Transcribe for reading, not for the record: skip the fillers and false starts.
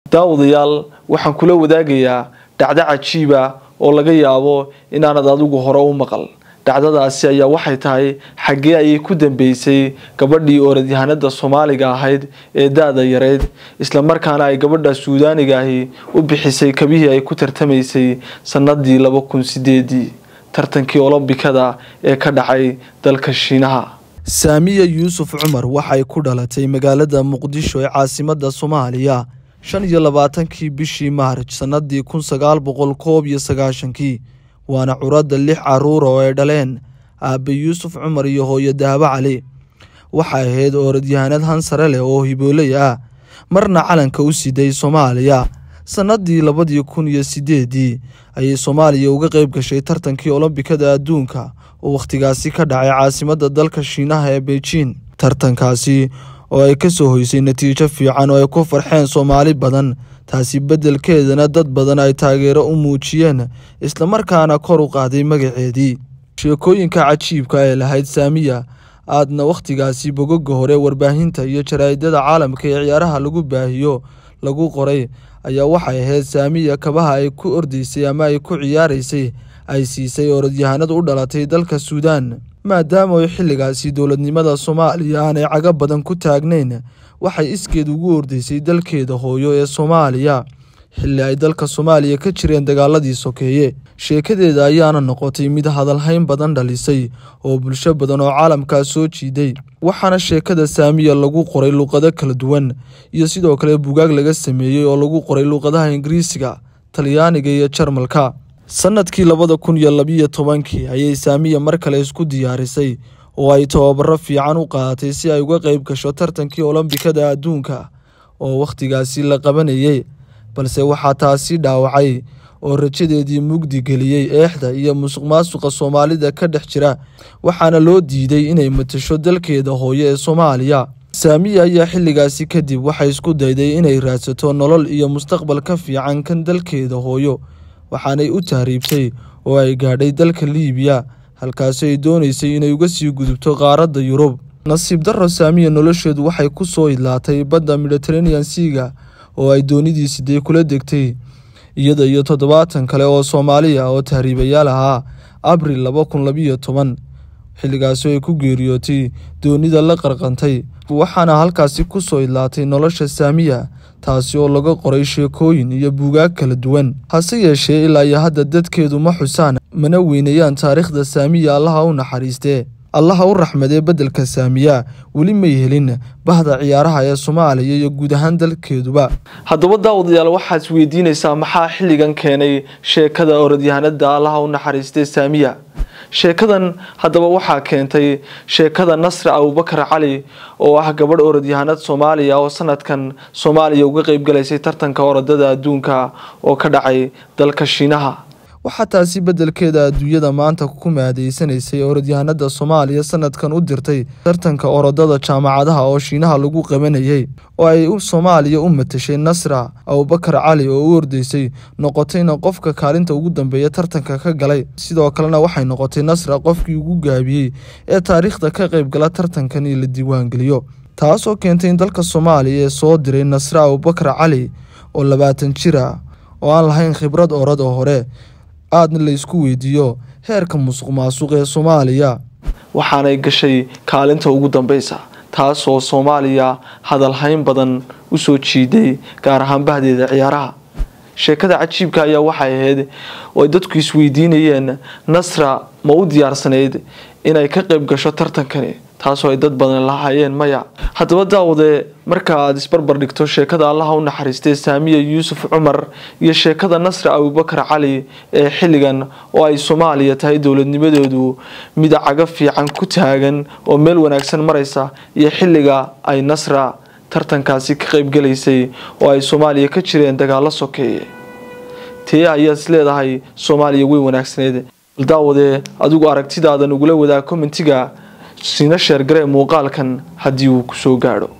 daawadayaal waxaan kula wadaagayaa dhacdo cajiib ah oo laga yaabo inaanad adigu hore u maqal. dhacdadaasi ayaa waxay tahay xagee ay ku dambeysay gabadhii orodyahanada Soomaaliga ahayd ee daada yareed isla markaana ay gabadha Suudaaniga ahi u bixisay kabihii ay ku tartamaysay sanadii 2008 tartankii Olombikada ee ka dhacay dalka Shiinaha. Saamiya Yuusuf Cumar waxay ku dhalatay magaalada Muqdisho ee caasimadda Soomaaliya 25kii bishii Maarch sanadii 1991 waana curada 6 caruur oo ay dhaleen aabe Yuusuf Cumar iyo hooyo Dahabo Cali. waxay ahayd orodyahanad hansare leh oo hiboolay ah marna calanka u siday Soomaaliya. sanadii 2008 ayay Soomaaliya uga qayb gashay tartankii Olombikada adduunka oo waqtigaasi ka dhacay caasimadda dalka Shiinaha ee Beijing. tartankaasi oo ay ka soo hoysay natiijo fiican oo ay ku farxeen Soomaali badan, taasi bedelkeedana dad badan ay taageero u muujiyeen isla markaana kor u qaaday magaceedii. sheekooyinka cajiibka ee lahayd Saamiya aadna waqtigaasi bogogga hore warbaahinta iyo jaraa'idada caalamka ee ciyaaraha lagu baahiyo lagu qoray ayaa waxay ahayd Saamiya kabaha ay ku ordaysay ama ay ku ciyaaraysay ay siisay orodyahanad u dhalatay dalka Suudaan. maadaama ay xilligaasi dowladnimada Soomaaliya aanay caga badan ku taagnayn, waxay iskeed ugu ordaysay dalkeeda hooyo ee Soomaaliya xilli ay dalka Soomaaliya ka jireen dagaaladii sokeeye. sheekadeeda ayaana noqotay mid hadalhayn badan dhalisay oo bulsho badan oo caalamka soo jiiday, waxaana sheekada Saamiya lagu qoray luqado kala duwan iyo sidoo kale buugaag laga sameeyay oo lagu qoray luqadaha Ingiriisiga, Talyaaniga iyo Jarmalka. sanadkii 2012 ayay Saamiya mar kale isku diyaarisay oo ay tababaro fiican u qaadatay si ay uga qayb gasho tartankii Olombikada adduunka oo waqtigaasi la qabanayay, balse waxaa taasi dhaawacay oo rajadeedii mugdi geliyay eexda iyo musuqmaasuqa Soomaalida ka dhex jira, waxaana loo diiday inay matasho dalkeeda hooyo ee Soomaaliya. Saamiya ayaa xilligaasi kadib waxay isku dayday inay raadsato nolol iyo mustaqbal ka fiican kan dalkeeda hooyo, waxaanay u tahriibtay oo ay gaadhay dalka Liibiya, halkaas ay doonaysay inay uga sii gudubto qaaradda Yurub. nasiib darro Saamiya nolosheedu waxay ku soo idlaatay badda Mediterranean Sea oo ay doonidii sidee kula degtay iyada iyo 70 kale oo Soomaaliya oo tahriibayaal ahaa. Abriil 2012 xilligaas ay ku geeriyootay doonida la qarqantay, waxaana halkaasi ku soo idlaatay nolosha Saamiya, taasi oo laga qoray sheekooyin iyo buugaag kala duwan. hase yeeshee ilaa iyo hadda dadkeedu ma xusaan mana weynayaan taariikhda Saamiya. Allaha u naxariistee, Allaha u raxmadee bedelka Saamiya weli ma helin bahda ciyaaraha ee Soomaaliya iyo guud ahaan dalkeeduba. haddaba daawadayaal waxaad isweydiinaysaa maxaa xilligan keenay sheekada orodyahanada Allaha u naxariistee Saamiya. sheekadan haddaba waxaa keentay sheekada Nasra Abubakar Cali oo ah gabadh orodyahanad Soomaaliya oo sanadkan Soomaaliya uga qayb galaysay tartanka orodada adduunka oo ka dhacay dalka Shiinaha. waxaa taasi bedelkeeda adduunyada maanta ku maadeysanaysay orodyahanada Soomaaliya sanadkan u dirtay tartanka orodada jaamacadaha oo Shiinaha lagu qabanayay oo ay Soomaaliya u matashay Nasra Abubakar Cali oo u ordaysay noqotayna qofka kaalinta ugu dambeeya tartanka ka galay. sidoo kalena waxay noqotay Nasra qofkii ugu gaabiyay ee taariikhda ka qayb gala tartankan la diiwaan geliyo, taasoo keentay in dalka Soomaaliya ee soo diray Nasra Abubakar Cali oo 20 jir ah oo aan lahayn khibrad orod oo hore aadna la isku weydiiyo heerka musuqmaasuq ee Soomaaliya, waxaanay gashay kaalinta ugu dambeysa, taasoo Soomaaliya hadalhayn badan u soo jiiday gaar ahaan bahdeeda ciyaaraha. sheekada cajiibka ayaa waxay ahayd oo dadku isweydiinayeen Nasra ma u diyaarsanayd inay ka qayb gasho tartankani, taasoo ay dad badan lahaayeen maya. haddaba daawade marka aad isbarbar dhigto sheekada Allaha u naxariistee Saamiya Yuusuf Cumar iyo sheekada Nasra Abubakar Cali ee xilligan oo ay Soomaaliya tahay dowladnimadeedu mid caga fiican ku taagan oo meel wanaagsan maraysa, iyo xilliga ay Nasra tartankaasi ka qayb galaysay oo ay Soomaaliya ka jireen dagaalo sokeeye, tee ayaa isleedahay Soomaaliya way wanaagsaneed. daawade adigu aragtidaada nagula wadaag commentiga sina share garee muuqaalkan haddii uu ku soo gaadho.